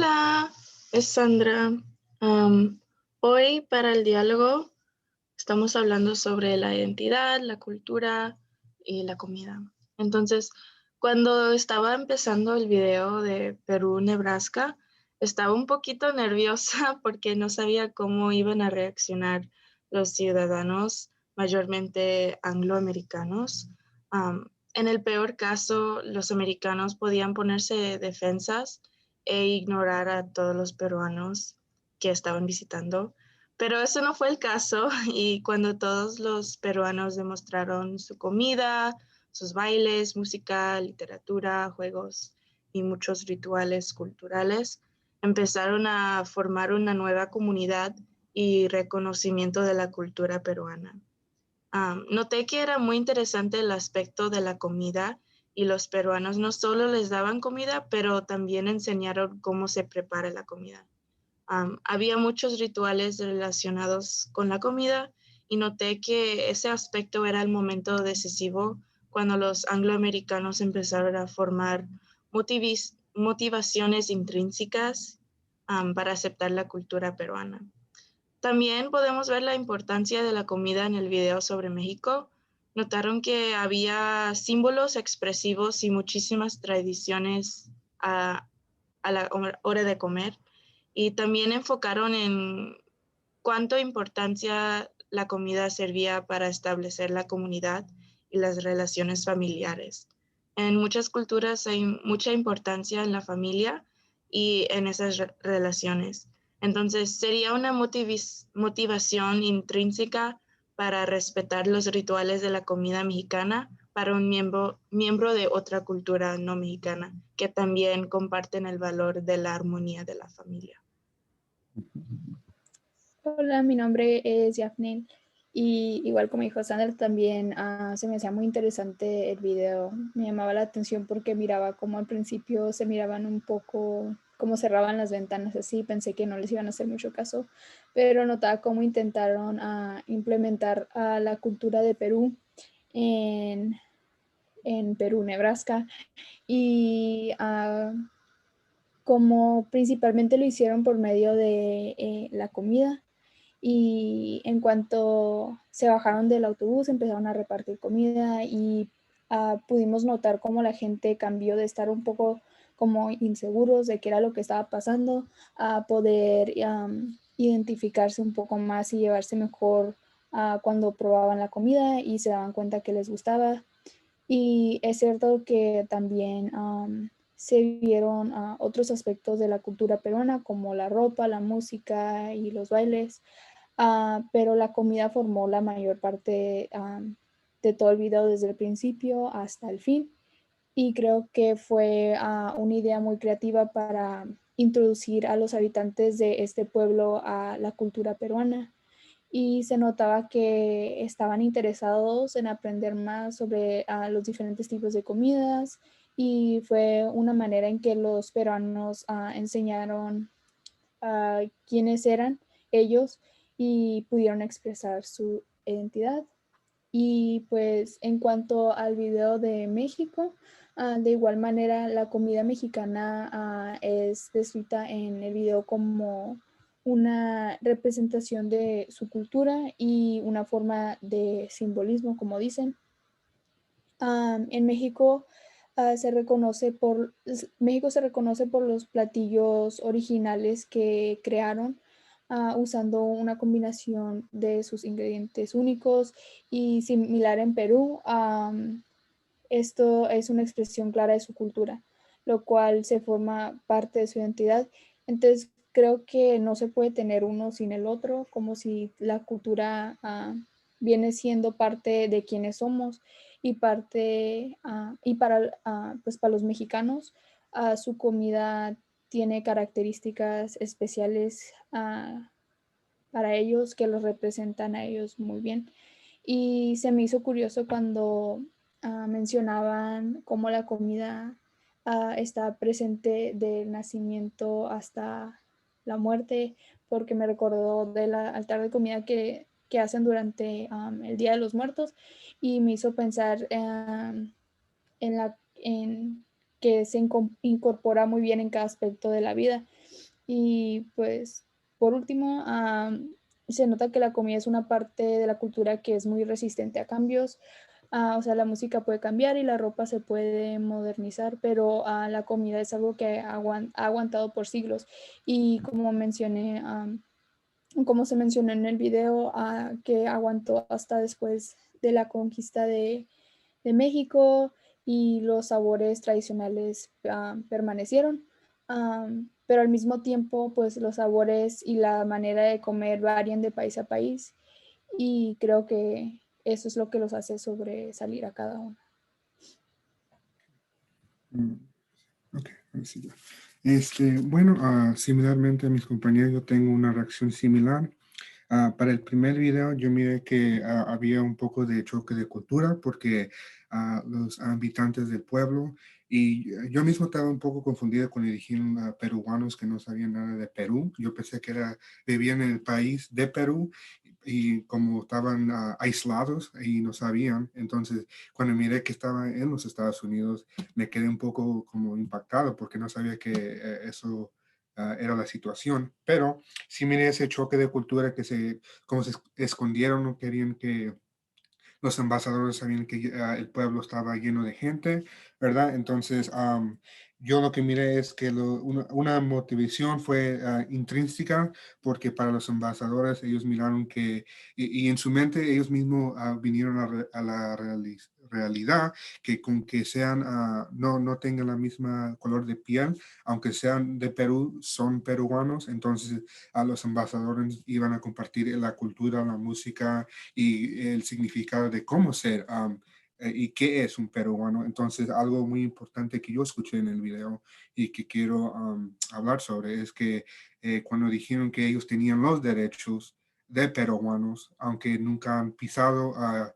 Hola, es Sandra. Am, Hoy para el diálogo estamos hablando sobre la identidad, la cultura y la comida. Entonces, cuando estaba empezando el video de Perú, Nebraska, estaba un poquito nerviosa porque no sabía cómo iban a reaccionar los ciudadanos, mayormente angloamericanos. En el peor caso, los americanos podían ponerse defensas e ignorar a todos los peruanos que estaban visitando. Pero eso no fue el caso y cuando todos los peruanos demostraron su comida, sus bailes, música, literatura, juegos y muchos rituales culturales, empezaron a formar una nueva comunidad y reconocimiento de la cultura peruana. Noté que era muy interesante el aspecto de la comida y los peruanos no solo les daban comida, pero también enseñaron cómo se prepara la comida. Había muchos rituales relacionados con la comida y noté que ese aspecto era el momento decisivo cuando los angloamericanos empezaron a formar motivaciones intrínsecas para aceptar la cultura peruana. También podemos ver la importancia de la comida en el video sobre México. Notaron que había símbolos expresivos y muchísimas tradiciones a la hora de comer. Y también enfocaron en cuánta importancia la comida servía para establecer la comunidad y las relaciones familiares. En muchas culturas hay mucha importancia en la familia y en esas relaciones. Entonces, sería una motivación intrínseca para respetar los rituales de la comida mexicana para un miembro de otra cultura no mexicana, que también comparten el valor de la armonía de la familia. Hola, mi nombre es Yafnil y igual como dijo Sandra también se me hacía muy interesante el video. Me llamaba la atención porque miraba como al principio se miraban un poco cómo cerraban las ventanas así, pensé que no les iban a hacer mucho caso, pero notaba cómo intentaron implementar la cultura de Perú en, en Perú, Nebraska, y como principalmente lo hicieron por medio de la comida. Y en cuanto se bajaron del autobús, empezaron a repartir comida y pudimos notar cómo la gente cambió de estar un poco como inseguros de qué era lo que estaba pasando a poder identificarse un poco más y llevarse mejor cuando probaban la comida y se daban cuenta que les gustaba. Y es cierto que también se vieron otros aspectos de la cultura peruana como la ropa, la música y los bailes. Pero la comida formó la mayor parte de todo el video desde el principio hasta el fin. Y creo que fue una idea muy creativa para introducir a los habitantes de este pueblo a la cultura peruana. Y se notaba que estaban interesados en aprender más sobre los diferentes tipos de comidas y fue una manera en que los peruanos enseñaron quiénes eran ellos y pudieron expresar su identidad. Y pues en cuanto al video de México, de igual manera la comida mexicana es descrita en el video como una representación de su cultura y una forma de simbolismo, como dicen. En México México se reconoce por los platillos originales que crearon usando una combinación de sus ingredientes únicos y similar en Perú. Esto es una expresión clara de su cultura, lo cual se forma parte de su identidad. Entonces, creo que no se puede tener uno sin el otro, como si la cultura viene siendo parte de quienes somos y parte, y para, pues para los mexicanos, su comida tiene características especiales para ellos que los representan a ellos muy bien. Y se me hizo curioso cuando mencionaban cómo la comida está presente del nacimiento hasta la muerte, porque me recordó del altar de comida que hacen durante el Día de los Muertos y me hizo pensar en que se incorpora muy bien en cada aspecto de la vida. Y pues, por último, se nota que la comida es una parte de la cultura que es muy resistente a cambios. O sea, la música puede cambiar y la ropa se puede modernizar, pero la comida es algo que ha aguantado por siglos. Y como mencioné, como se mencionó en el video, que aguantó hasta después de la conquista de México y los sabores tradicionales permanecieron. Pero al mismo tiempo, pues los sabores y la manera de comer varían de país a país y creo que eso es lo que los hace sobresalir a cada uno. Mm, ok, ahora sí ya. Bueno, similarmente a mis compañeros, yo tengo una reacción similar. Para el primer video yo miré que había un poco de choque de cultura porque los habitantes del pueblo y yo mismo estaba un poco confundido cuando dijeron peruanos que no sabían nada de Perú. Yo pensé que vivían en el país de Perú y como estaban aislados y no sabían, entonces cuando miré que estaban en los Estados Unidos me quedé un poco como impactado porque no sabía que eso era la situación, pero sí miré ese choque de cultura que como se escondieron, no querían que los embajadores sabían que el pueblo estaba lleno de gente, ¿verdad? Entonces, yo lo que miré es que una motivación fue intrínseca, porque para los embajadores ellos miraron y en su mente ellos mismos vinieron a la realidad, que con que sean, no tengan la misma color de piel, aunque sean de Perú, son peruanos, entonces a los embajadores iban a compartir la cultura, la música, y el significado de cómo ser y qué es un peruano. Entonces, algo muy importante que yo escuché en el video y que quiero hablar sobre es que cuando dijeron que ellos tenían los derechos de peruanos, aunque nunca han pisado a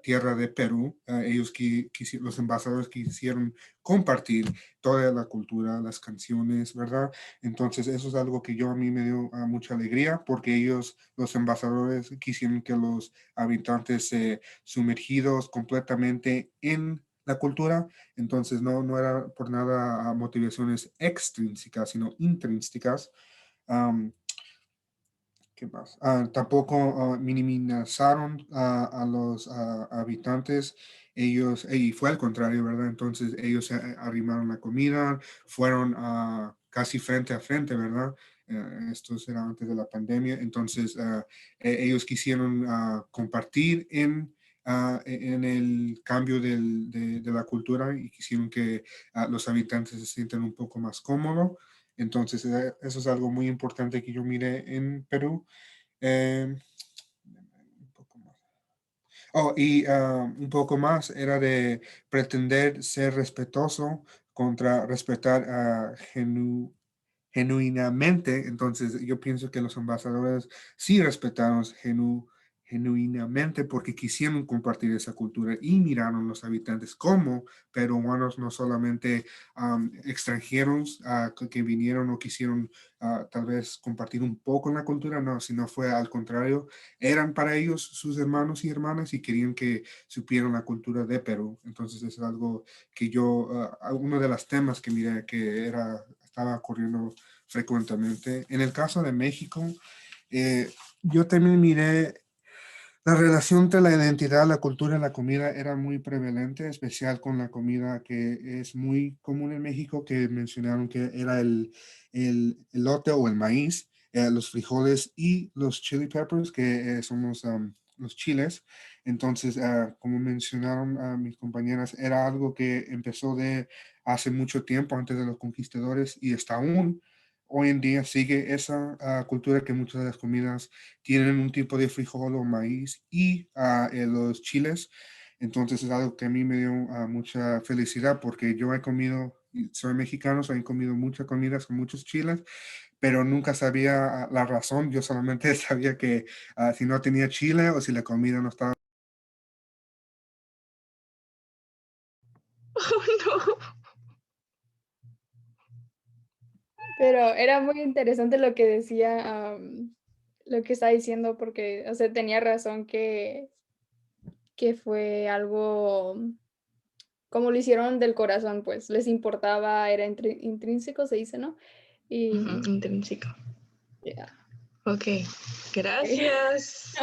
tierra de Perú, los embajadores quisieron compartir toda la cultura, las canciones, ¿verdad? Entonces, eso es algo que a mí me dio mucha alegría porque ellos, los embajadores, quisieron que los habitantes sumergidos completamente en la cultura. Entonces, no era por nada motivaciones extrínsecas, sino intrínsecas. Um, ¿Qué más? Tampoco minimizaron a los habitantes. Ellos, y fue al contrario, ¿verdad? Entonces ellos arrimaron la comida, fueron casi frente a frente, ¿verdad? Esto era antes de la pandemia. Entonces ellos quisieron compartir en el cambio de la cultura y quisieron que los habitantes se sientan un poco más cómodos. Entonces, eso es algo muy importante que yo miré en Perú. Eh, un poco más. Oh, y un poco más era de pretender ser respetuoso contra respetar genuinamente. Entonces, yo pienso que los embajadores sí respetaron genuinamente porque quisieron compartir esa cultura y miraron los habitantes como peruanos, no solamente extranjeros que vinieron o quisieron tal vez compartir un poco en la cultura, no, sino fue al contrario, eran para ellos sus hermanos y hermanas y querían que supieran la cultura de Perú. Entonces, es algo que uno de los temas que miré que estaba ocurriendo frecuentemente. En el caso de México, yo también miré la relación entre la identidad, la cultura y la comida era muy prevalente, especial con la comida que es muy común en México, que mencionaron que era el elote o el maíz, los frijoles y los chili peppers, que son los chiles. Entonces, como mencionaron mis compañeras, era algo que empezó de hace mucho tiempo, antes de los conquistadores, y está aún hoy en día sigue esa cultura que muchas de las comidas tienen un tipo de frijol o maíz y los chiles. Entonces es algo que a mí me dio mucha felicidad porque yo he comido, y soy mexicano, he comido muchas comidas con muchos chiles, pero nunca sabía la razón. Yo solamente sabía que si no tenía chile o si la comida no estaba. Oh, no. Pero era muy interesante lo que decía, lo que está diciendo, porque, o sea, tenía razón que fue algo como lo hicieron del corazón, pues les importaba, era intrínseco, se dice, ¿no? Y Intrínseco. ya. Ok, gracias.